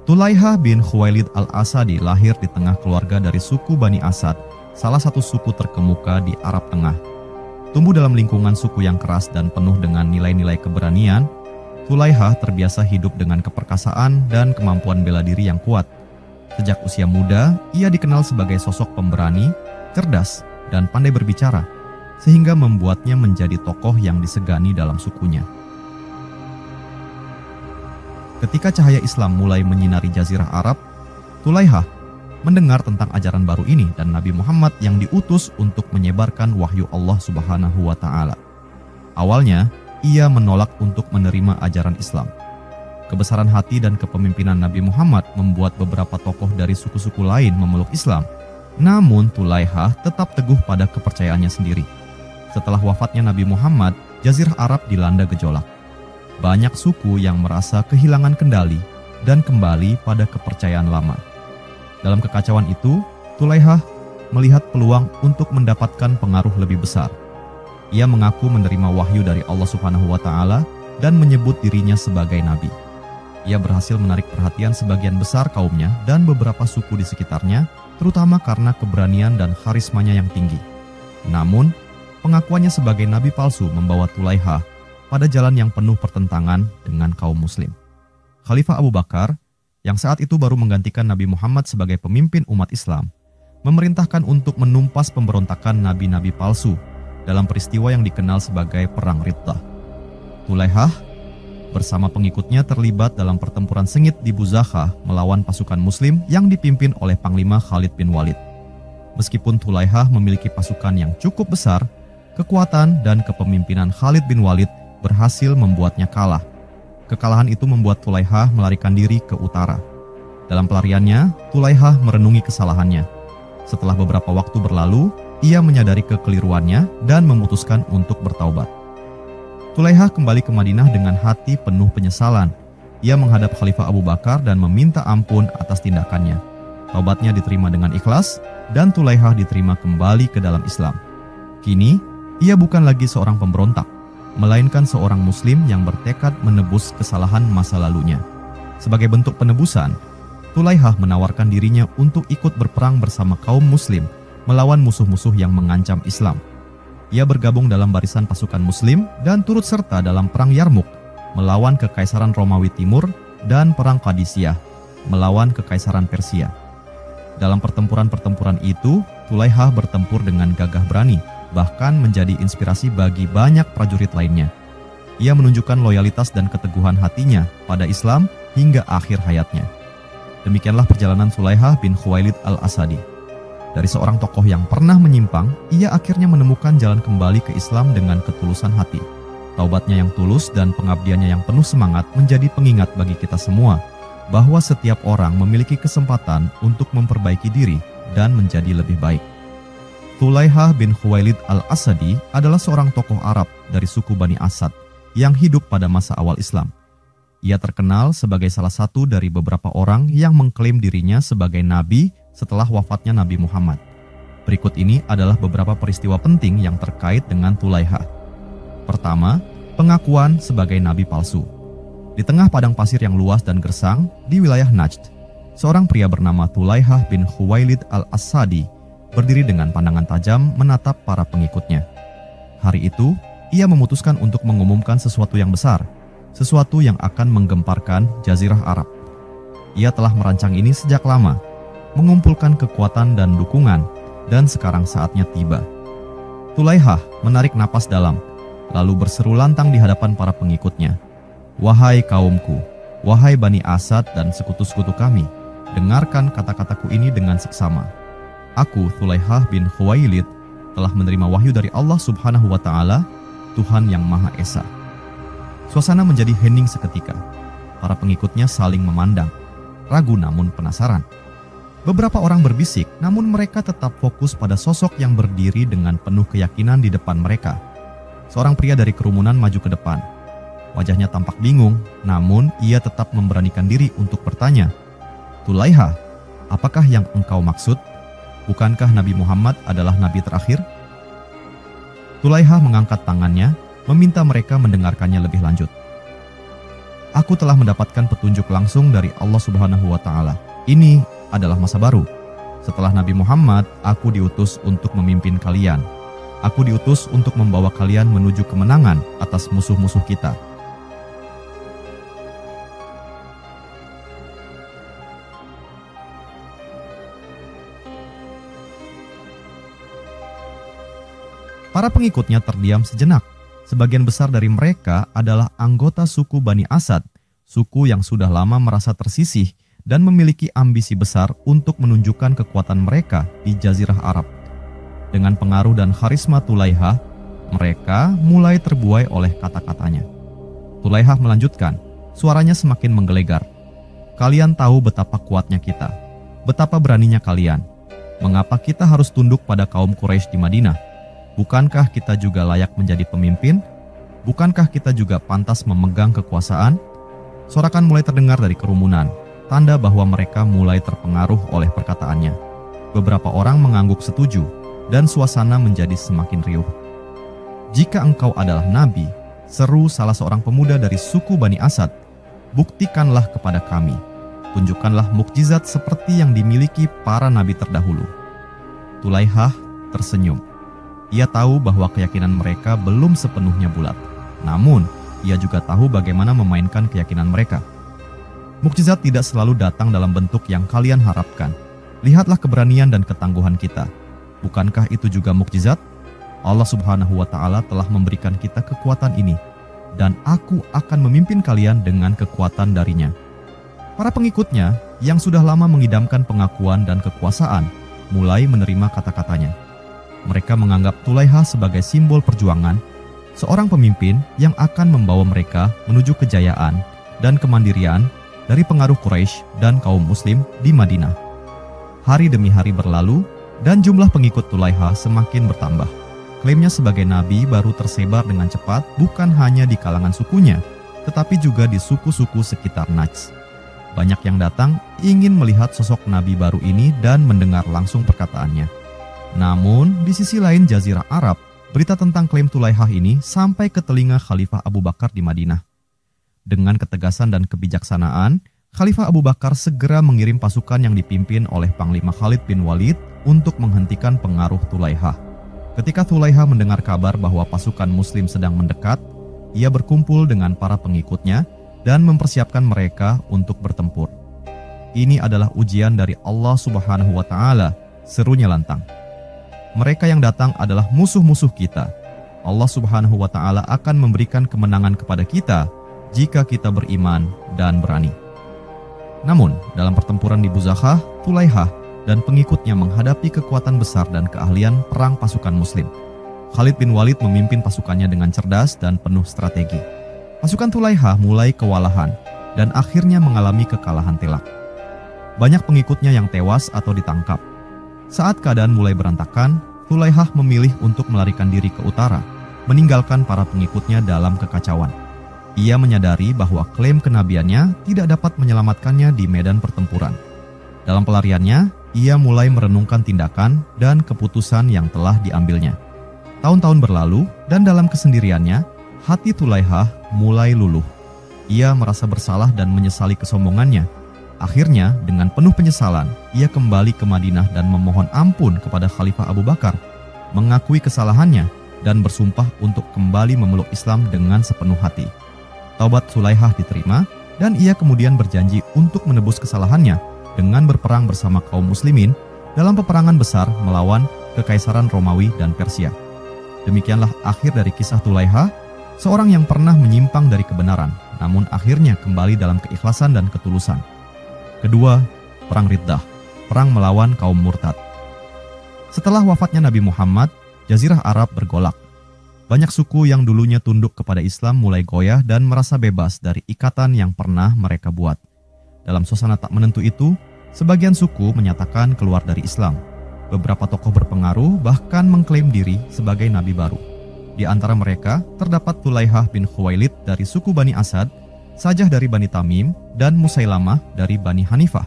Tulaihah bin Khuwailid al-Asadi lahir di tengah keluarga dari suku Bani Asad, salah satu suku terkemuka di Arab Tengah. Tumbuh dalam lingkungan suku yang keras dan penuh dengan nilai-nilai keberanian, Tulaihah terbiasa hidup dengan keperkasaan dan kemampuan bela diri yang kuat. Sejak usia muda, ia dikenal sebagai sosok pemberani, cerdas, dan pandai berbicara, sehingga membuatnya menjadi tokoh yang disegani dalam sukunya. Ketika cahaya Islam mulai menyinari jazirah Arab, Tulaihah mendengar tentang ajaran baru ini dan Nabi Muhammad yang diutus untuk menyebarkan wahyu Allah Subhanahu wa Ta'ala. Awalnya, ia menolak untuk menerima ajaran Islam. Kebesaran hati dan kepemimpinan Nabi Muhammad membuat beberapa tokoh dari suku-suku lain memeluk Islam. Namun, Tulaihah tetap teguh pada kepercayaannya sendiri. Setelah wafatnya Nabi Muhammad, jazirah Arab dilanda gejolak. Banyak suku yang merasa kehilangan kendali dan kembali pada kepercayaan lama. Dalam kekacauan itu, Tulaihah melihat peluang untuk mendapatkan pengaruh lebih besar. Ia mengaku menerima wahyu dari Allah Subhanahu wa Ta'ala dan menyebut dirinya sebagai nabi. Ia berhasil menarik perhatian sebagian besar kaumnya dan beberapa suku di sekitarnya, terutama karena keberanian dan karismanya yang tinggi. Namun, pengakuannya sebagai nabi palsu membawa Tulaihah pada jalan yang penuh pertentangan dengan kaum muslim. Khalifah Abu Bakar, yang saat itu baru menggantikan Nabi Muhammad sebagai pemimpin umat Islam, memerintahkan untuk menumpas pemberontakan nabi-nabi palsu dalam peristiwa yang dikenal sebagai Perang Riddah. Tulaihah bersama pengikutnya terlibat dalam pertempuran sengit di Buzakhah melawan pasukan muslim yang dipimpin oleh Panglima Khalid bin Walid. Meskipun Tulaihah memiliki pasukan yang cukup besar, kekuatan dan kepemimpinan Khalid bin Walid berhasil membuatnya kalah. Kekalahan itu membuat Tulaihah melarikan diri ke utara. Dalam pelariannya, Tulaihah merenungi kesalahannya. Setelah beberapa waktu berlalu, ia menyadari kekeliruannya dan memutuskan untuk bertaubat. Tulaihah kembali ke Madinah dengan hati penuh penyesalan. Ia menghadap Khalifah Abu Bakar dan meminta ampun atas tindakannya. Taubatnya diterima dengan ikhlas dan Tulaihah diterima kembali ke dalam Islam. Kini, ia bukan lagi seorang pemberontak, melainkan seorang muslim yang bertekad menebus kesalahan masa lalunya. Sebagai bentuk penebusan, Tulaihah menawarkan dirinya untuk ikut berperang bersama kaum muslim melawan musuh-musuh yang mengancam Islam. Ia bergabung dalam barisan pasukan muslim dan turut serta dalam perang Yarmuk melawan Kekaisaran Romawi Timur dan perang Qadisiyah melawan Kekaisaran Persia. Dalam pertempuran-pertempuran itu, Tulaihah bertempur dengan gagah berani, bahkan menjadi inspirasi bagi banyak prajurit lainnya. Ia menunjukkan loyalitas dan keteguhan hatinya pada Islam hingga akhir hayatnya. Demikianlah perjalanan Tulaihah bin Khuwailid al-Asadi. Dari seorang tokoh yang pernah menyimpang, ia akhirnya menemukan jalan kembali ke Islam dengan ketulusan hati. Taubatnya yang tulus dan pengabdiannya yang penuh semangat menjadi pengingat bagi kita semua bahwa setiap orang memiliki kesempatan untuk memperbaiki diri dan menjadi lebih baik. Tulaihah bin Khuwailid al-Asadi adalah seorang tokoh Arab dari suku Bani Asad yang hidup pada masa awal Islam. Ia terkenal sebagai salah satu dari beberapa orang yang mengklaim dirinya sebagai nabi setelah wafatnya Nabi Muhammad. Berikut ini adalah beberapa peristiwa penting yang terkait dengan Tulaihah. Pertama, pengakuan sebagai nabi palsu. Di tengah padang pasir yang luas dan gersang di wilayah Najd, seorang pria bernama Tulaihah bin Khuwailid al-Asadi berdiri dengan pandangan tajam menatap para pengikutnya. Hari itu, ia memutuskan untuk mengumumkan sesuatu yang besar, sesuatu yang akan menggemparkan jazirah Arab. Ia telah merancang ini sejak lama, mengumpulkan kekuatan dan dukungan, dan sekarang saatnya tiba. Tulaihah menarik napas dalam, lalu berseru lantang di hadapan para pengikutnya. "Wahai kaumku, wahai Bani Asad dan sekutu-sekutu kami, dengarkan kata-kataku ini dengan seksama. Aku, Tulaihah bin Khuwailid, telah menerima wahyu dari Allah Subhanahu wa Ta'ala, Tuhan yang Maha Esa." Suasana menjadi hening seketika. Para pengikutnya saling memandang, ragu namun penasaran. Beberapa orang berbisik, namun mereka tetap fokus pada sosok yang berdiri dengan penuh keyakinan di depan mereka. Seorang pria dari kerumunan maju ke depan. Wajahnya tampak bingung, namun ia tetap memberanikan diri untuk bertanya, "Tulaihah, apakah yang engkau maksud? Bukankah Nabi Muhammad adalah nabi terakhir?" Tulaihah mengangkat tangannya, meminta mereka mendengarkannya lebih lanjut. Aku telah mendapatkan petunjuk langsung dari Allah Subhanahu wa Ta'ala. Ini adalah masa baru. Setelah Nabi Muhammad, aku diutus untuk memimpin kalian. Aku diutus untuk membawa kalian menuju kemenangan atas musuh-musuh kita. Para pengikutnya terdiam sejenak. Sebagian besar dari mereka adalah anggota suku Bani Asad, suku yang sudah lama merasa tersisih dan memiliki ambisi besar untuk menunjukkan kekuatan mereka di Jazirah Arab. Dengan pengaruh dan karisma Tulaihah, mereka mulai terbuai oleh kata-katanya. Tulaihah melanjutkan, suaranya semakin menggelegar. Kalian tahu betapa kuatnya kita, betapa beraninya kalian. Mengapa kita harus tunduk pada kaum Quraisy di Madinah? Bukankah kita juga layak menjadi pemimpin? Bukankah kita juga pantas memegang kekuasaan? Sorakan mulai terdengar dari kerumunan, tanda bahwa mereka mulai terpengaruh oleh perkataannya. Beberapa orang mengangguk setuju, dan suasana menjadi semakin riuh. Jika engkau adalah nabi, seru salah seorang pemuda dari suku Bani Asad, buktikanlah kepada kami. Tunjukkanlah mukjizat seperti yang dimiliki para nabi terdahulu. Tulaihah tersenyum. Ia tahu bahwa keyakinan mereka belum sepenuhnya bulat. Namun, ia juga tahu bagaimana memainkan keyakinan mereka. Mukjizat tidak selalu datang dalam bentuk yang kalian harapkan. Lihatlah keberanian dan ketangguhan kita. Bukankah itu juga mukjizat? Allah Subhanahu wa Ta'ala telah memberikan kita kekuatan ini, dan aku akan memimpin kalian dengan kekuatan darinya. Para pengikutnya yang sudah lama mengidamkan pengakuan dan kekuasaan mulai menerima kata-katanya. Mereka menganggap Tulaihah sebagai simbol perjuangan, seorang pemimpin yang akan membawa mereka menuju kejayaan dan kemandirian dari pengaruh Quraisy dan kaum muslim di Madinah. Hari demi hari berlalu dan jumlah pengikut Tulaihah semakin bertambah. Klaimnya sebagai nabi baru tersebar dengan cepat bukan hanya di kalangan sukunya, tetapi juga di suku-suku sekitar Najd. Banyak yang datang ingin melihat sosok nabi baru ini dan mendengar langsung perkataannya. Namun, di sisi lain Jazirah Arab, berita tentang klaim Tulaihah ini sampai ke telinga Khalifah Abu Bakar di Madinah. Dengan ketegasan dan kebijaksanaan, Khalifah Abu Bakar segera mengirim pasukan yang dipimpin oleh Panglima Khalid bin Walid untuk menghentikan pengaruh Tulaihah. Ketika Tulaihah mendengar kabar bahwa pasukan muslim sedang mendekat, ia berkumpul dengan para pengikutnya dan mempersiapkan mereka untuk bertempur. Ini adalah ujian dari Allah Subhanahu wa Ta'ala, serunya lantang. Mereka yang datang adalah musuh-musuh kita. Allah Subhanahu wa Ta'ala akan memberikan kemenangan kepada kita jika kita beriman dan berani. Namun, dalam pertempuran di Buzakhah, Tulaihah dan pengikutnya menghadapi kekuatan besar dan keahlian perang pasukan muslim. Khalid bin Walid memimpin pasukannya dengan cerdas dan penuh strategi. Pasukan Tulaihah mulai kewalahan dan akhirnya mengalami kekalahan telak. Banyak pengikutnya yang tewas atau ditangkap. Saat keadaan mulai berantakan, Tulaihah memilih untuk melarikan diri ke utara, meninggalkan para pengikutnya dalam kekacauan. Ia menyadari bahwa klaim kenabiannya tidak dapat menyelamatkannya di medan pertempuran. Dalam pelariannya, ia mulai merenungkan tindakan dan keputusan yang telah diambilnya. Tahun-tahun berlalu, dan dalam kesendiriannya, hati Tulaihah mulai luluh. Ia merasa bersalah dan menyesali kesombongannya. Akhirnya, dengan penuh penyesalan, ia kembali ke Madinah dan memohon ampun kepada Khalifah Abu Bakar, mengakui kesalahannya, dan bersumpah untuk kembali memeluk Islam dengan sepenuh hati. Taubat Tulaihah diterima, dan ia kemudian berjanji untuk menebus kesalahannya dengan berperang bersama kaum muslimin dalam peperangan besar melawan Kekaisaran Romawi dan Persia. Demikianlah akhir dari kisah Tulaihah, seorang yang pernah menyimpang dari kebenaran, namun akhirnya kembali dalam keikhlasan dan ketulusan. Kedua, Perang Riddah, perang melawan kaum murtad. Setelah wafatnya Nabi Muhammad, Jazirah Arab bergolak. Banyak suku yang dulunya tunduk kepada Islam mulai goyah dan merasa bebas dari ikatan yang pernah mereka buat. Dalam suasana tak menentu itu, sebagian suku menyatakan keluar dari Islam. Beberapa tokoh berpengaruh bahkan mengklaim diri sebagai nabi baru. Di antara mereka terdapat Tulaihah bin Khuwailid dari suku Bani Asad, Sajah dari Bani Tamim, dan Musailamah dari Bani Hanifah.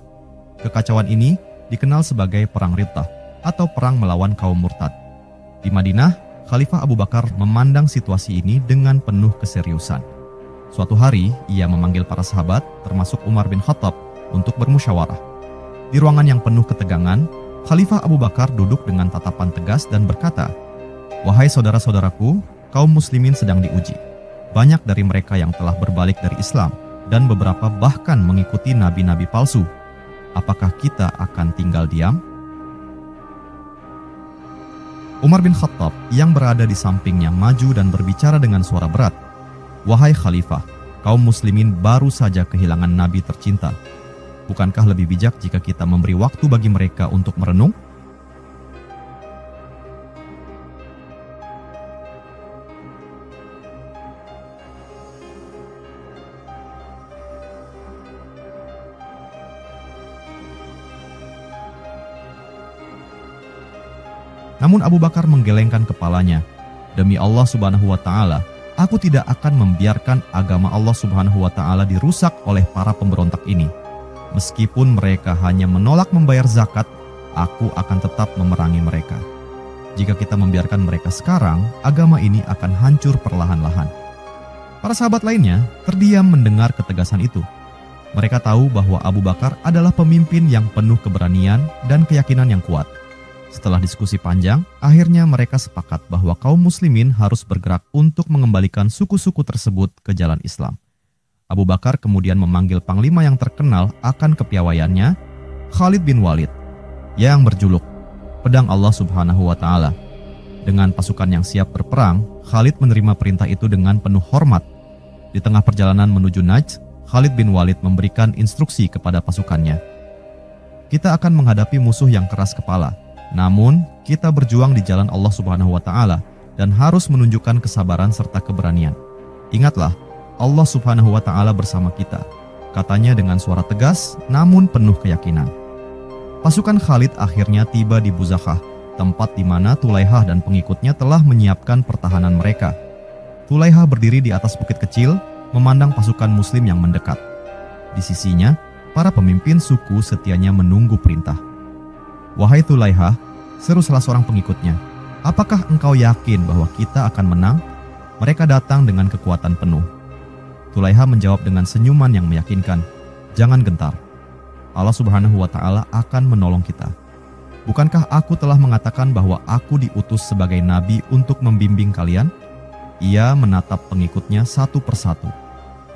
Kekacauan ini dikenal sebagai Perang Riddah atau perang melawan kaum murtad. Di Madinah, Khalifah Abu Bakar memandang situasi ini dengan penuh keseriusan. Suatu hari, ia memanggil para sahabat, termasuk Umar bin Khattab, untuk bermusyawarah. Di ruangan yang penuh ketegangan, Khalifah Abu Bakar duduk dengan tatapan tegas dan berkata, "Wahai saudara-saudaraku, kaum muslimin sedang diuji. Banyak dari mereka yang telah berbalik dari Islam, dan beberapa bahkan mengikuti nabi-nabi palsu. Apakah kita akan tinggal diam?" Umar bin Khattab yang berada di sampingnya maju dan berbicara dengan suara berat, "Wahai Khalifah, kaum muslimin baru saja kehilangan nabi tercinta. Bukankah lebih bijak jika kita memberi waktu bagi mereka untuk merenung?" Namun Abu Bakar menggelengkan kepalanya. "Demi Allah Subhanahu wa Ta'ala, aku tidak akan membiarkan agama Allah Subhanahu wa Ta'ala dirusak oleh para pemberontak ini. Meskipun mereka hanya menolak membayar zakat, aku akan tetap memerangi mereka. Jika kita membiarkan mereka sekarang, agama ini akan hancur perlahan-lahan." Para sahabat lainnya terdiam mendengar ketegasan itu. Mereka tahu bahwa Abu Bakar adalah pemimpin yang penuh keberanian dan keyakinan yang kuat. Setelah diskusi panjang, akhirnya mereka sepakat bahwa kaum muslimin harus bergerak untuk mengembalikan suku-suku tersebut ke jalan Islam. Abu Bakar kemudian memanggil panglima yang terkenal akan kepiawaiannya, Khalid bin Walid, yang berjuluk Pedang Allah Subhanahu wa Ta'ala. Dengan pasukan yang siap berperang, Khalid menerima perintah itu dengan penuh hormat. Di tengah perjalanan menuju Najd, Khalid bin Walid memberikan instruksi kepada pasukannya. "Kita akan menghadapi musuh yang keras kepala. Namun, kita berjuang di jalan Allah Subhanahu wa Ta'ala dan harus menunjukkan kesabaran serta keberanian. Ingatlah, Allah Subhanahu wa Ta'ala bersama kita," katanya dengan suara tegas namun penuh keyakinan. Pasukan Khalid akhirnya tiba di Buzakhah, tempat di mana Tulaihah dan pengikutnya telah menyiapkan pertahanan mereka. Tulaihah berdiri di atas bukit kecil, memandang pasukan muslim yang mendekat. Di sisinya, para pemimpin suku setianya menunggu perintah. "Wahai Tulaihah," seru salah seorang pengikutnya, "apakah engkau yakin bahwa kita akan menang?" Mereka datang dengan kekuatan penuh. Tulaihah menjawab dengan senyuman yang meyakinkan, "Jangan gentar. Allah Subhanahu wa Ta'ala akan menolong kita. Bukankah aku telah mengatakan bahwa aku diutus sebagai nabi untuk membimbing kalian?" Ia menatap pengikutnya satu persatu,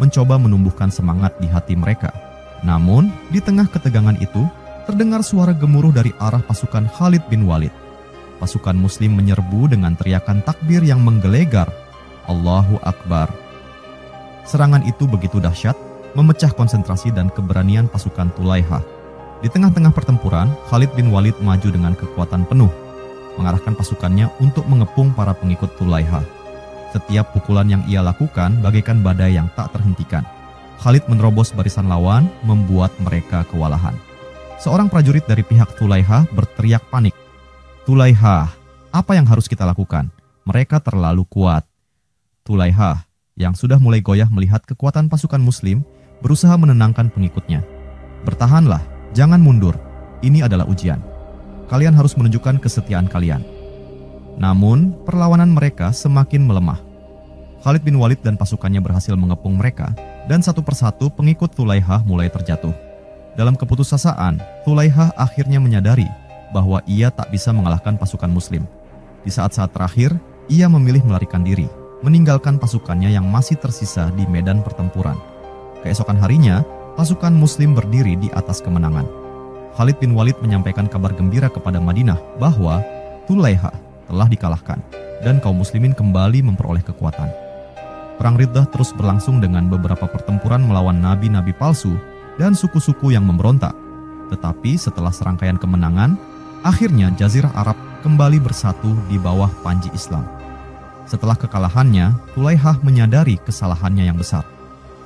mencoba menumbuhkan semangat di hati mereka. Namun, di tengah ketegangan itu, terdengar suara gemuruh dari arah pasukan Khalid bin Walid. Pasukan muslim menyerbu dengan teriakan takbir yang menggelegar, "Allahu Akbar." Serangan itu begitu dahsyat, memecah konsentrasi dan keberanian pasukan Tulaihah. Di tengah-tengah pertempuran, Khalid bin Walid maju dengan kekuatan penuh, mengarahkan pasukannya untuk mengepung para pengikut Tulaihah. Setiap pukulan yang ia lakukan bagaikan badai yang tak terhentikan. Khalid menerobos barisan lawan, membuat mereka kewalahan. Seorang prajurit dari pihak Tulaihah berteriak panik, "Tulaihah, apa yang harus kita lakukan? Mereka terlalu kuat." Tulaihah, yang sudah mulai goyah melihat kekuatan pasukan muslim, berusaha menenangkan pengikutnya. "Bertahanlah, jangan mundur. Ini adalah ujian. Kalian harus menunjukkan kesetiaan kalian." Namun, perlawanan mereka semakin melemah. Khalid bin Walid dan pasukannya berhasil mengepung mereka, dan satu persatu pengikut Tulaihah mulai terjatuh. Dalam keputusasaan, Tulaihah akhirnya menyadari bahwa ia tak bisa mengalahkan pasukan muslim. Di saat-saat terakhir, ia memilih melarikan diri, meninggalkan pasukannya yang masih tersisa di medan pertempuran. Keesokan harinya, pasukan muslim berdiri di atas kemenangan. Khalid bin Walid menyampaikan kabar gembira kepada Madinah bahwa Tulaihah telah dikalahkan dan kaum muslimin kembali memperoleh kekuatan. Perang Riddah terus berlangsung dengan beberapa pertempuran melawan nabi-nabi palsu dan suku-suku yang memberontak. Tetapi setelah serangkaian kemenangan, akhirnya Jazirah Arab kembali bersatu di bawah panji Islam. Setelah kekalahannya, Tulaihah menyadari kesalahannya yang besar.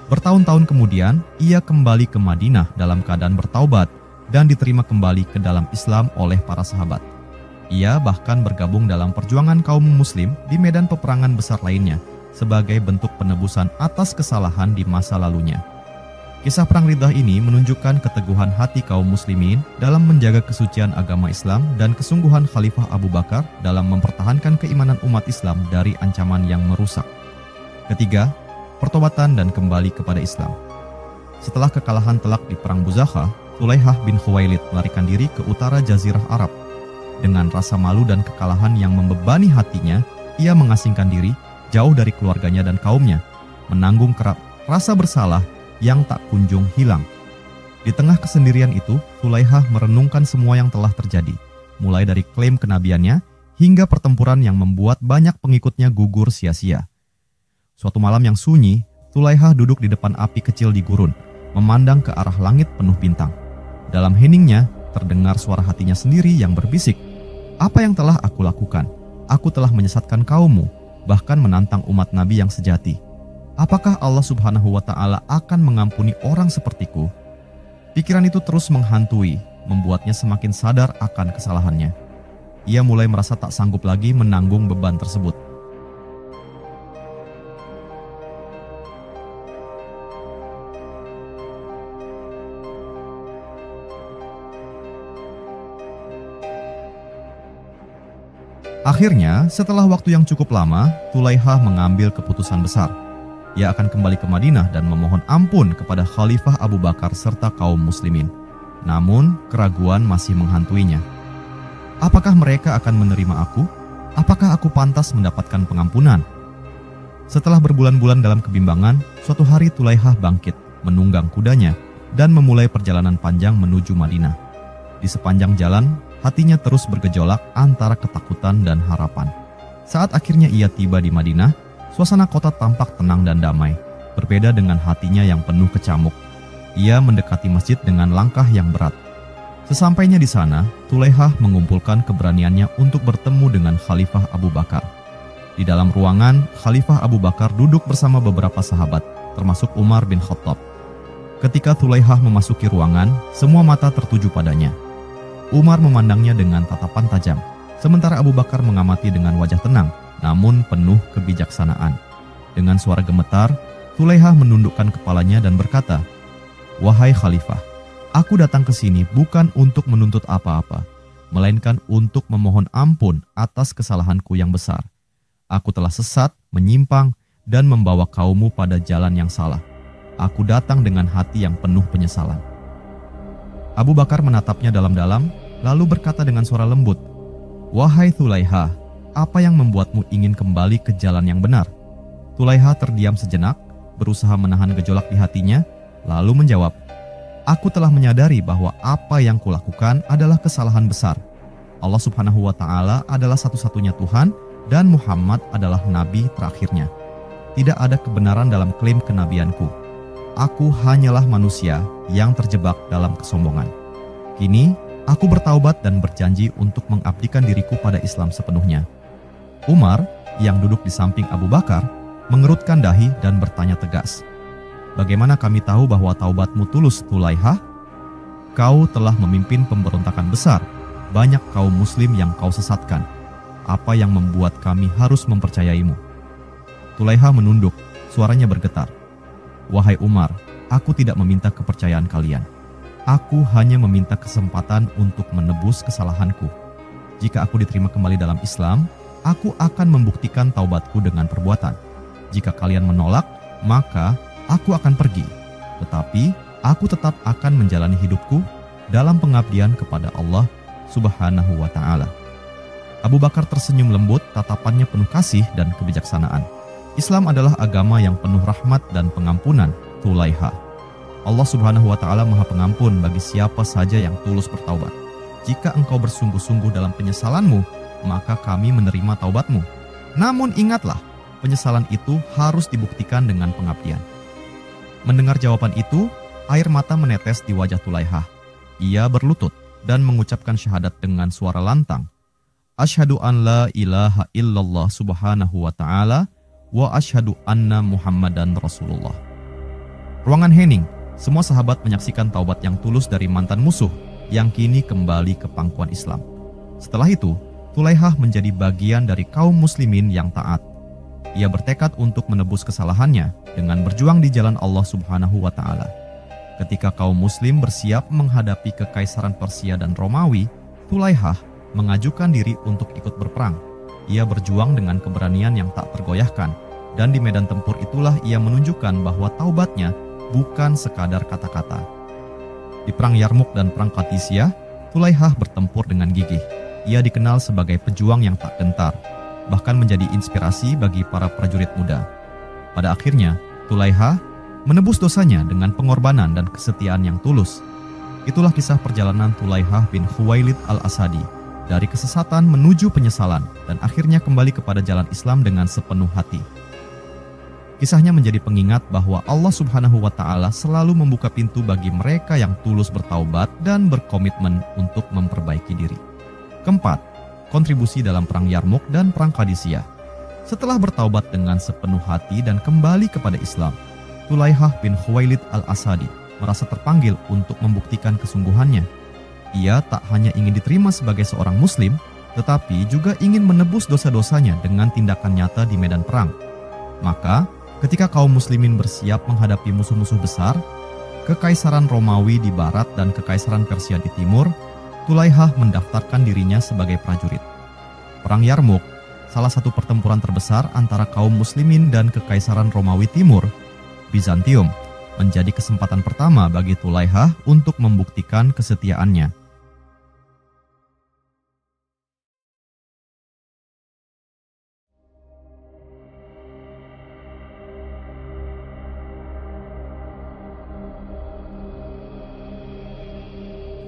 Bertahun-tahun kemudian, ia kembali ke Madinah dalam keadaan bertaubat dan diterima kembali ke dalam Islam oleh para sahabat. Ia bahkan bergabung dalam perjuangan kaum muslim di medan peperangan besar lainnya sebagai bentuk penebusan atas kesalahan di masa lalunya. Kisah Perang Riddah ini menunjukkan keteguhan hati kaum muslimin dalam menjaga kesucian agama Islam dan kesungguhan Khalifah Abu Bakar dalam mempertahankan keimanan umat Islam dari ancaman yang merusak. Ketiga, pertobatan dan kembali kepada Islam. Setelah kekalahan telak di Perang Buzakha, Tulaihah bin Khuwailid melarikan diri ke utara Jazirah Arab. Dengan rasa malu dan kekalahan yang membebani hatinya, ia mengasingkan diri jauh dari keluarganya dan kaumnya, menanggung rasa bersalah yang tak kunjung hilang. Di tengah kesendirian itu, Tulaihah merenungkan semua yang telah terjadi, mulai dari klaim kenabiannya hingga pertempuran yang membuat banyak pengikutnya gugur sia-sia. Suatu malam yang sunyi, Tulaihah duduk di depan api kecil di gurun, memandang ke arah langit penuh bintang. Dalam heningnya, terdengar suara hatinya sendiri yang berbisik, "Apa yang telah aku lakukan? Aku telah menyesatkan kaummu, bahkan menantang umat Nabi yang sejati. Apakah Allah Subhanahu wa Ta'ala akan mengampuni orang sepertiku?" Pikiran itu terus menghantui, membuatnya semakin sadar akan kesalahannya. Ia mulai merasa tak sanggup lagi menanggung beban tersebut. Akhirnya, setelah waktu yang cukup lama, Tulaihah mengambil keputusan besar. Ia akan kembali ke Madinah dan memohon ampun kepada Khalifah Abu Bakar serta kaum muslimin. Namun, keraguan masih menghantuinya. Apakah mereka akan menerima aku? Apakah aku pantas mendapatkan pengampunan? Setelah berbulan-bulan dalam kebimbangan, suatu hari Tulaihah bangkit, menunggang kudanya, dan memulai perjalanan panjang menuju Madinah. Di sepanjang jalan, hatinya terus bergejolak antara ketakutan dan harapan. Saat akhirnya ia tiba di Madinah, suasana kota tampak tenang dan damai, berbeda dengan hatinya yang penuh kecamuk. Ia mendekati masjid dengan langkah yang berat. Sesampainya di sana, Tulaihah mengumpulkan keberaniannya untuk bertemu dengan Khalifah Abu Bakar. Di dalam ruangan, Khalifah Abu Bakar duduk bersama beberapa sahabat, termasuk Umar bin Khattab. Ketika Tulaihah memasuki ruangan, semua mata tertuju padanya. Umar memandangnya dengan tatapan tajam, sementara Abu Bakar mengamati dengan wajah tenang, namun penuh kebijaksanaan. Dengan suara gemetar, Tulaihah menundukkan kepalanya dan berkata, "Wahai Khalifah, aku datang ke sini bukan untuk menuntut apa-apa, melainkan untuk memohon ampun atas kesalahanku yang besar. Aku telah sesat, menyimpang, dan membawa kaummu pada jalan yang salah. Aku datang dengan hati yang penuh penyesalan." Abu Bakar menatapnya dalam-dalam, lalu berkata dengan suara lembut, "Wahai Tulaihah, apa yang membuatmu ingin kembali ke jalan yang benar?" Tulaihah terdiam sejenak, berusaha menahan gejolak di hatinya, lalu menjawab, "Aku telah menyadari bahwa apa yang kulakukan adalah kesalahan besar. Allah Subhanahu wa Ta'ala adalah satu-satunya Tuhan dan Muhammad adalah Nabi terakhirnya. Tidak ada kebenaran dalam klaim kenabianku. Aku hanyalah manusia yang terjebak dalam kesombongan. Kini, aku bertaubat dan berjanji untuk mengabdikan diriku pada Islam sepenuhnya." Umar, yang duduk di samping Abu Bakar, mengerutkan dahi dan bertanya tegas, "Bagaimana kami tahu bahwa taubatmu tulus, Tulaihah? Kau telah memimpin pemberontakan besar, banyak kaum muslim yang kau sesatkan. Apa yang membuat kami harus mempercayaimu?" Tulaihah menunduk, suaranya bergetar, "Wahai Umar, aku tidak meminta kepercayaan kalian. Aku hanya meminta kesempatan untuk menebus kesalahanku. Jika aku diterima kembali dalam Islam, aku akan membuktikan taubatku dengan perbuatan. Jika kalian menolak, maka aku akan pergi. Tetapi aku tetap akan menjalani hidupku dalam pengabdian kepada Allah Subhanahu wa Ta'ala." Abu Bakar tersenyum lembut, tatapannya penuh kasih dan kebijaksanaan. Islam adalah agama yang penuh rahmat dan pengampunan, Tulaihah. Allah Subhanahu wa Ta'ala Maha Pengampun bagi siapa saja yang tulus bertaubat. Jika engkau bersungguh-sungguh dalam penyesalanmu, maka kami menerima taubatmu. Namun ingatlah, penyesalan itu harus dibuktikan dengan pengabdian. Mendengar jawaban itu, air mata menetes di wajah Tulaihah. Ia berlutut dan mengucapkan syahadat dengan suara lantang. "Asyhadu an la ilaha illallah subhanahu wa ta'ala wa asyhadu anna Muhammadan Rasulullah." Ruangan hening, semua sahabat menyaksikan taubat yang tulus dari mantan musuh yang kini kembali ke pangkuan Islam. Setelah itu, Tulaihah menjadi bagian dari kaum muslimin yang taat. Ia bertekad untuk menebus kesalahannya dengan berjuang di jalan Allah Subhanahu wa Ta'ala. Ketika kaum muslim bersiap menghadapi kekaisaran Persia dan Romawi, Tulaihah mengajukan diri untuk ikut berperang. Ia berjuang dengan keberanian yang tak tergoyahkan Dan di medan tempur itulah ia menunjukkan bahwa taubatnya bukan sekadar kata-kata. Di perang Yarmuk dan perang Qadisiyah, Tulaihah bertempur dengan gigih. Ia dikenal sebagai pejuang yang tak gentar, bahkan menjadi inspirasi bagi para prajurit muda. Pada akhirnya, Tulaihah menebus dosanya dengan pengorbanan dan kesetiaan yang tulus. Itulah kisah perjalanan Tulaihah bin Khuwailid al-Asadi, dari kesesatan menuju penyesalan dan akhirnya kembali kepada jalan Islam dengan sepenuh hati. Kisahnya menjadi pengingat bahwa Allah Subhanahu wa Ta'ala selalu membuka pintu bagi mereka yang tulus bertaubat dan berkomitmen untuk memperbaiki diri. Keempat, kontribusi dalam perang Yarmuk dan perang Qadisiyah. Setelah bertaubat dengan sepenuh hati dan kembali kepada Islam, Tulaihah bin Khuwailid al-Asadi merasa terpanggil untuk membuktikan kesungguhannya. Ia tak hanya ingin diterima sebagai seorang muslim, tetapi juga ingin menebus dosa-dosanya dengan tindakan nyata di medan perang. Maka, ketika kaum muslimin bersiap menghadapi musuh-musuh besar, Kekaisaran Romawi di barat dan Kekaisaran Persia di timur, Tulaihah mendaftarkan dirinya sebagai prajurit. Perang Yarmuk, salah satu pertempuran terbesar antara kaum muslimin dan Kekaisaran Romawi Timur, Bizantium, menjadi kesempatan pertama bagi Tulaihah untuk membuktikan kesetiaannya.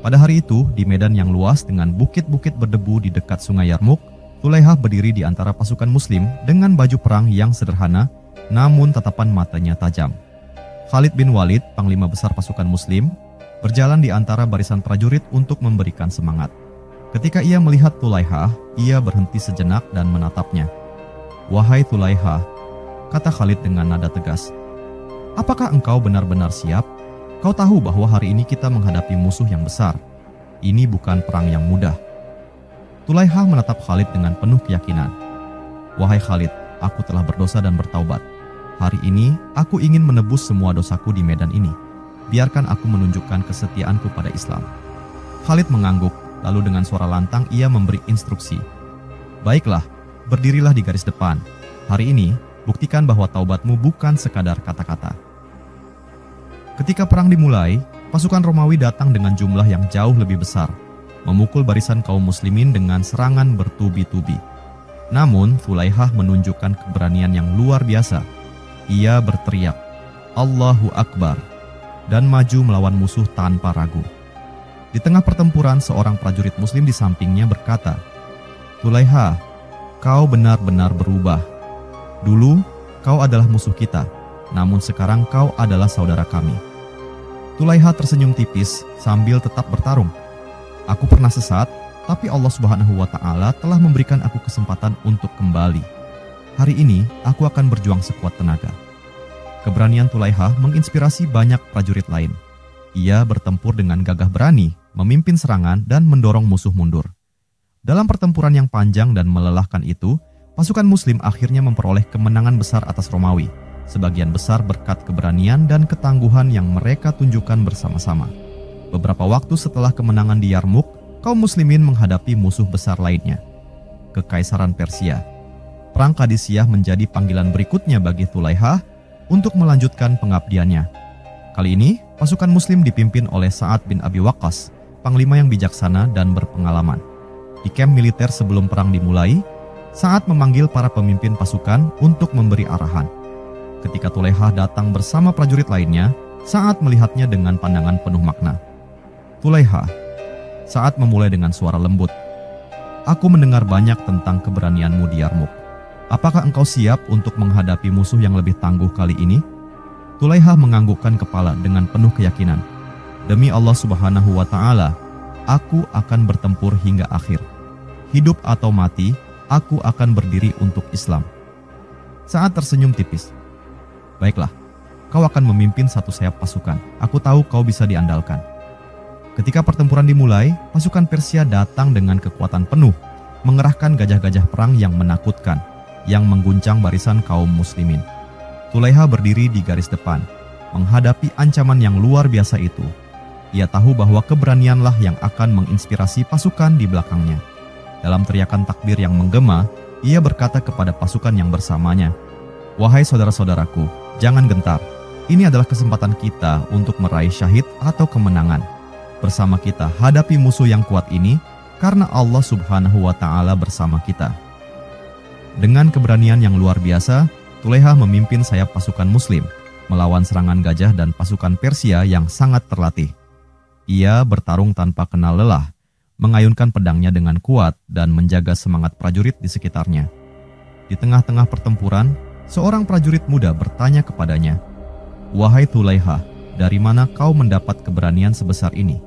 Pada hari itu, di medan yang luas dengan bukit-bukit berdebu di dekat sungai Yarmuk, Tulaihah berdiri di antara pasukan muslim dengan baju perang yang sederhana, namun tatapan matanya tajam. Khalid bin Walid, panglima besar pasukan muslim, berjalan di antara barisan prajurit untuk memberikan semangat. Ketika ia melihat Tulaihah, ia berhenti sejenak dan menatapnya. "Wahai Tulaihah," kata Khalid dengan nada tegas, "apakah engkau benar-benar siap? Kau tahu bahwa hari ini kita menghadapi musuh yang besar. Ini bukan perang yang mudah." Tulaihah menatap Khalid dengan penuh keyakinan. "Wahai Khalid, aku telah berdosa dan bertaubat. Hari ini aku ingin menebus semua dosaku di medan ini. Biarkan aku menunjukkan kesetiaanku pada Islam." Khalid mengangguk, lalu dengan suara lantang ia memberi instruksi. "Baiklah, berdirilah di garis depan. Hari ini, buktikan bahwa taubatmu bukan sekadar kata-kata." Ketika perang dimulai, pasukan Romawi datang dengan jumlah yang jauh lebih besar, memukul barisan kaum muslimin dengan serangan bertubi-tubi. Namun, Tulaihah menunjukkan keberanian yang luar biasa. Ia berteriak, "Allahu Akbar," dan maju melawan musuh tanpa ragu. Di tengah pertempuran, seorang prajurit muslim di sampingnya berkata, "Tulaihah, kau benar-benar berubah. Dulu, kau adalah musuh kita, namun sekarang kau adalah saudara kami." Tulaihah tersenyum tipis sambil tetap bertarung. "Aku pernah sesat, tapi Allah Subhanahu wa Ta'ala telah memberikan aku kesempatan untuk kembali. Hari ini aku akan berjuang sekuat tenaga." Keberanian Tulaihah menginspirasi banyak prajurit lain. Ia bertempur dengan gagah berani, memimpin serangan dan mendorong musuh mundur. Dalam pertempuran yang panjang dan melelahkan itu, pasukan muslim akhirnya memperoleh kemenangan besar atas Romawi. Sebagian besar berkat keberanian dan ketangguhan yang mereka tunjukkan bersama-sama. Beberapa waktu setelah kemenangan di Yarmuk, kaum muslimin menghadapi musuh besar lainnya, Kekaisaran Persia. Perang Qadisiyah menjadi panggilan berikutnya bagi Tulaihah untuk melanjutkan pengabdiannya. Kali ini, pasukan muslim dipimpin oleh Sa'ad bin Abi Waqqas, panglima yang bijaksana dan berpengalaman. Di kamp militer sebelum perang dimulai, Sa'ad memanggil para pemimpin pasukan untuk memberi arahan. Ketika Tulaihah datang bersama prajurit lainnya, Sa'ad melihatnya dengan pandangan penuh makna. "Tulaihah," Sa'ad memulai dengan suara lembut, "aku mendengar banyak tentang keberanianmu di Yarmuk. Apakah engkau siap untuk menghadapi musuh yang lebih tangguh kali ini?" Tulaihah menganggukkan kepala dengan penuh keyakinan. "Demi Allah Subhanahu wa Ta'ala, aku akan bertempur hingga akhir. Hidup atau mati, aku akan berdiri untuk Islam." Sa'ad tersenyum tipis. "Baiklah, kau akan memimpin satu sayap pasukan. Aku tahu kau bisa diandalkan." Ketika pertempuran dimulai, pasukan Persia datang dengan kekuatan penuh, mengerahkan gajah-gajah perang yang menakutkan, yang mengguncang barisan kaum muslimin. Tulaihah berdiri di garis depan, menghadapi ancaman yang luar biasa itu. Ia tahu bahwa keberanianlah yang akan menginspirasi pasukan di belakangnya. Dalam teriakan takbir yang menggema, ia berkata kepada pasukan yang bersamanya, Wahai saudara-saudaraku, jangan gentar. Ini adalah kesempatan kita untuk meraih syahid atau kemenangan. Bersama kita hadapi musuh yang kuat ini, karena Allah Subhanahu wa Ta'ala bersama kita. Dengan keberanian yang luar biasa, Tulaihah memimpin sayap pasukan Muslim melawan serangan gajah dan pasukan Persia yang sangat terlatih. Ia bertarung tanpa kenal lelah, mengayunkan pedangnya dengan kuat dan menjaga semangat prajurit di sekitarnya. Di tengah-tengah pertempuran, seorang prajurit muda bertanya kepadanya, "Wahai Tulaihah, dari mana kau mendapat keberanian sebesar ini?"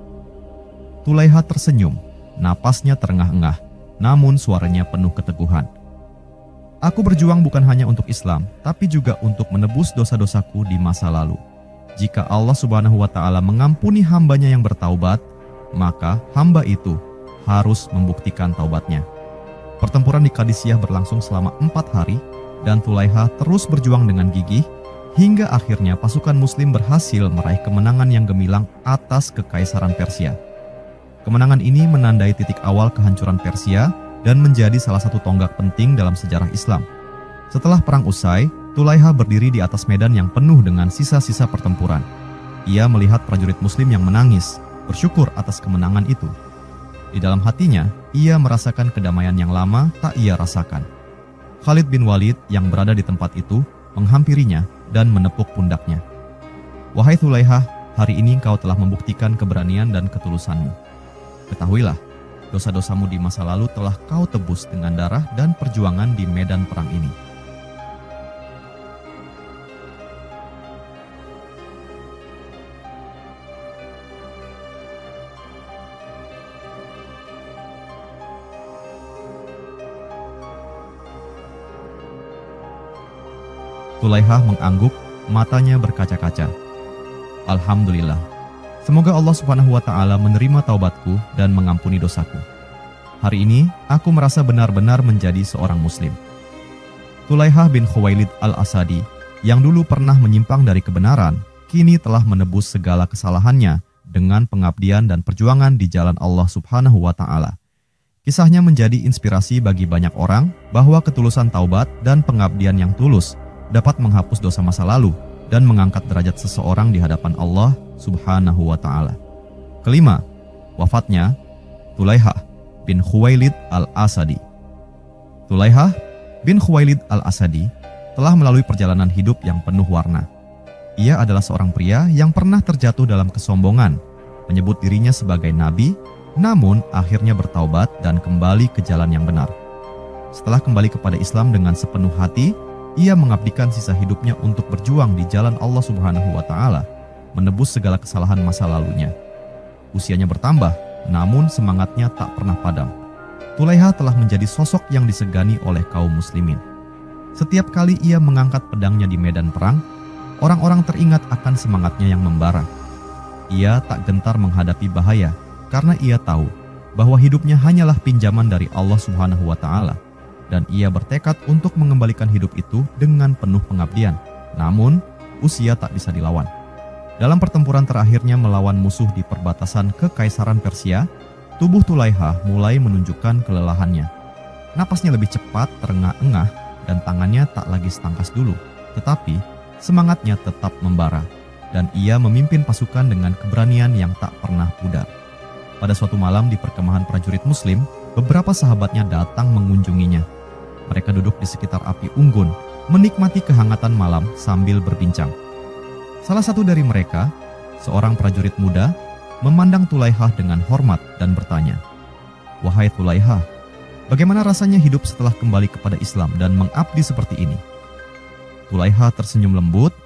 Tulaihah tersenyum, napasnya terengah-engah, namun suaranya penuh keteguhan. "Aku berjuang bukan hanya untuk Islam, tapi juga untuk menebus dosa-dosaku di masa lalu. Jika Allah Subhanahu wa Ta'ala mengampuni hambanya yang bertaubat, maka hamba itu harus membuktikan taubatnya." Pertempuran di Qadisiyah berlangsung selama 4 hari, dan Tulaihah terus berjuang dengan gigih, hingga akhirnya pasukan Muslim berhasil meraih kemenangan yang gemilang atas Kekaisaran Persia. Kemenangan ini menandai titik awal kehancuran Persia, dan menjadi salah satu tonggak penting dalam sejarah Islam. Setelah perang usai, Tulaihah berdiri di atas medan yang penuh dengan sisa-sisa pertempuran. Ia melihat prajurit Muslim yang menangis, bersyukur atas kemenangan itu. Di dalam hatinya, ia merasakan kedamaian yang lama tak ia rasakan. Khalid bin Walid yang berada di tempat itu menghampirinya dan menepuk pundaknya. "Wahai Tulaihah, hari ini kau telah membuktikan keberanian dan ketulusanmu. Ketahuilah, dosa-dosamu di masa lalu telah kau tebus dengan darah dan perjuangan di medan perang ini." Tulaihah mengangguk, matanya berkaca-kaca. "Alhamdulillah. Semoga Allah Subhanahu wa Ta'ala menerima taubatku dan mengampuni dosaku. Hari ini aku merasa benar-benar menjadi seorang Muslim." Tulaihah bin Khuwailid al-Asadi yang dulu pernah menyimpang dari kebenaran, kini telah menebus segala kesalahannya dengan pengabdian dan perjuangan di jalan Allah Subhanahu wa Ta'ala. Kisahnya menjadi inspirasi bagi banyak orang bahwa ketulusan taubat dan pengabdian yang tulus dapat menghapus dosa masa lalu dan mengangkat derajat seseorang di hadapan Allah Subhanahu wa Ta'ala. Kelima, wafatnya Tulaihah bin Khuwailid al-Asadi. Tulaihah bin Khuwailid al-Asadi telah melalui perjalanan hidup yang penuh warna. Ia adalah seorang pria yang pernah terjatuh dalam kesombongan, menyebut dirinya sebagai nabi, namun akhirnya bertaubat dan kembali ke jalan yang benar. Setelah kembali kepada Islam dengan sepenuh hati, ia mengabdikan sisa hidupnya untuk berjuang di jalan Allah Subhanahu wa Ta'ala, menebus segala kesalahan masa lalunya. Usianya bertambah, namun semangatnya tak pernah padam. Tulaihah telah menjadi sosok yang disegani oleh kaum muslimin. Setiap kali ia mengangkat pedangnya di medan perang, orang-orang teringat akan semangatnya yang membara. Ia tak gentar menghadapi bahaya, karena ia tahu bahwa hidupnya hanyalah pinjaman dari Allah Subhanahu wa Ta'ala. Dan ia bertekad untuk mengembalikan hidup itu dengan penuh pengabdian. Namun, usia tak bisa dilawan. Dalam pertempuran terakhirnya melawan musuh di perbatasan Kekaisaran Persia, tubuh Tulaihah mulai menunjukkan kelelahannya. Napasnya lebih cepat, terengah-engah, dan tangannya tak lagi setangkas dulu. Tetapi, semangatnya tetap membara, dan ia memimpin pasukan dengan keberanian yang tak pernah pudar. Pada suatu malam di perkemahan prajurit Muslim, beberapa sahabatnya datang mengunjunginya. Mereka duduk di sekitar api unggun, menikmati kehangatan malam sambil berbincang. Salah satu dari mereka, seorang prajurit muda, memandang Tulaihah dengan hormat dan bertanya, "Wahai Tulaihah, bagaimana rasanya hidup setelah kembali kepada Islam dan mengabdi seperti ini?" Tulaihah tersenyum lembut,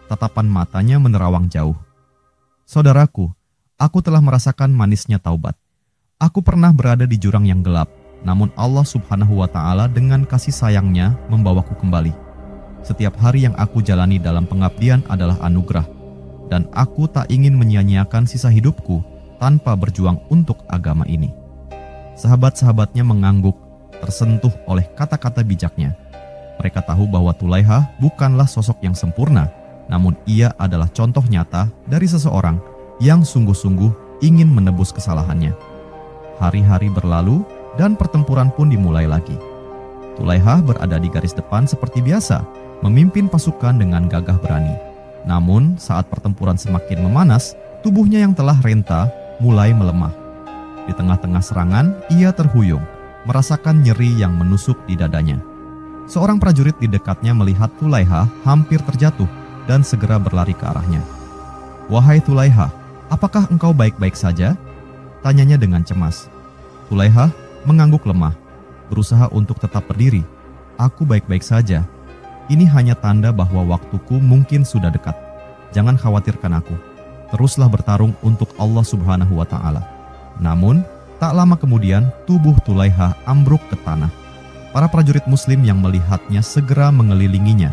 tatapan matanya menerawang jauh. "Saudaraku, aku telah merasakan manisnya taubat. Aku pernah berada di jurang yang gelap, namun Allah Subhanahu wa Ta'ala dengan kasih sayangnya membawaku kembali. Setiap hari yang aku jalani dalam pengabdian adalah anugerah, dan aku tak ingin menyia-nyiakan sisa hidupku tanpa berjuang untuk agama ini." Sahabat-sahabatnya mengangguk, tersentuh oleh kata-kata bijaknya. Mereka tahu bahwa Tulaihah bukanlah sosok yang sempurna, namun ia adalah contoh nyata dari seseorang yang sungguh-sungguh ingin menebus kesalahannya. Hari-hari berlalu dan pertempuran pun dimulai lagi. Tulaihah berada di garis depan seperti biasa, memimpin pasukan dengan gagah berani. Namun, saat pertempuran semakin memanas, tubuhnya yang telah renta mulai melemah. Di tengah-tengah serangan, ia terhuyung, merasakan nyeri yang menusuk di dadanya. Seorang prajurit di dekatnya melihat Tulaihah hampir terjatuh dan segera berlari ke arahnya. "Wahai Tulaihah, apakah engkau baik-baik saja?" tanyanya dengan cemas. Tulaihah mengangguk lemah, berusaha untuk tetap berdiri. "Aku baik-baik saja. Ini hanya tanda bahwa waktuku mungkin sudah dekat. Jangan khawatirkan aku. Teruslah bertarung untuk Allah Subhanahu wa Ta'ala." Namun, tak lama kemudian tubuh Tulaihah ambruk ke tanah. Para prajurit Muslim yang melihatnya segera mengelilinginya,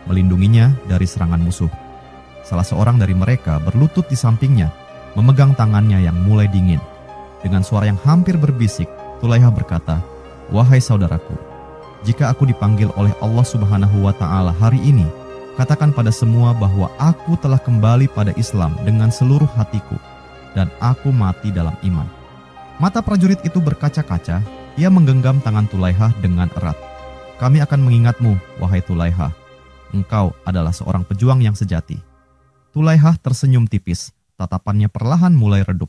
melindunginya dari serangan musuh. Salah seorang dari mereka berlutut di sampingnya, memegang tangannya yang mulai dingin. Dengan suara yang hampir berbisik, Tulaihah berkata, "Wahai saudaraku, jika aku dipanggil oleh Allah Subhanahu wa Ta'ala hari ini, katakan pada semua bahwa aku telah kembali pada Islam dengan seluruh hatiku, dan aku mati dalam iman." Mata prajurit itu berkaca-kaca, ia menggenggam tangan Tulaihah dengan erat. "Kami akan mengingatmu, wahai Tulaihah. Engkau adalah seorang pejuang yang sejati." Tulaihah tersenyum tipis, tatapannya perlahan mulai redup.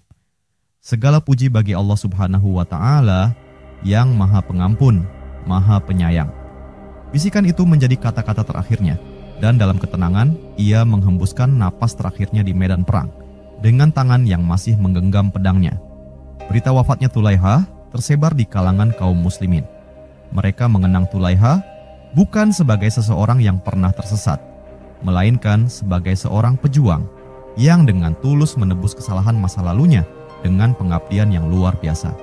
Segala puji bagi Allah Subhanahu wa Ta'ala yang Maha Pengampun, Maha Penyayang. Bisikan itu menjadi kata-kata terakhirnya, dan dalam ketenangan ia menghembuskan napas terakhirnya di medan perang dengan tangan yang masih menggenggam pedangnya. Berita wafatnya Tulaihah tersebar di kalangan kaum muslimin. Mereka mengenang Tulaihah bukan sebagai seseorang yang pernah tersesat, melainkan sebagai seorang pejuang yang dengan tulus menebus kesalahan masa lalunya dengan pengabdian yang luar biasa.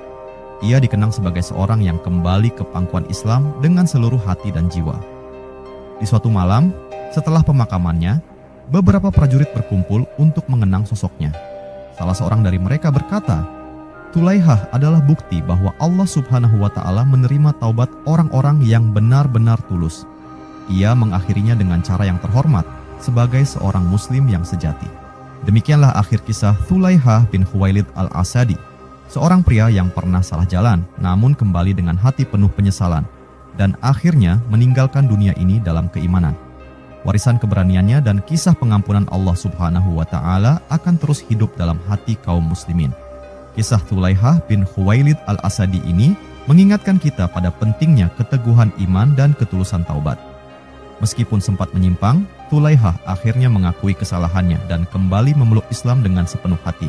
Ia dikenang sebagai seorang yang kembali ke pangkuan Islam dengan seluruh hati dan jiwa. Di suatu malam, setelah pemakamannya, beberapa prajurit berkumpul untuk mengenang sosoknya. Salah seorang dari mereka berkata, "Tulaihah adalah bukti bahwa Allah Subhanahu wa Ta'ala menerima taubat orang-orang yang benar-benar tulus. Ia mengakhirinya dengan cara yang terhormat sebagai seorang muslim yang sejati." Demikianlah akhir kisah Tulaihah bin Khuwailid al-Asadi, seorang pria yang pernah salah jalan namun kembali dengan hati penuh penyesalan dan akhirnya meninggalkan dunia ini dalam keimanan. Warisan keberaniannya dan kisah pengampunan Allah Subhanahu wa Ta'ala akan terus hidup dalam hati kaum muslimin. Kisah Tulaihah bin Khuwailid al-Asadi ini mengingatkan kita pada pentingnya keteguhan iman dan ketulusan taubat. Meskipun sempat menyimpang, Tulaihah akhirnya mengakui kesalahannya dan kembali memeluk Islam dengan sepenuh hati.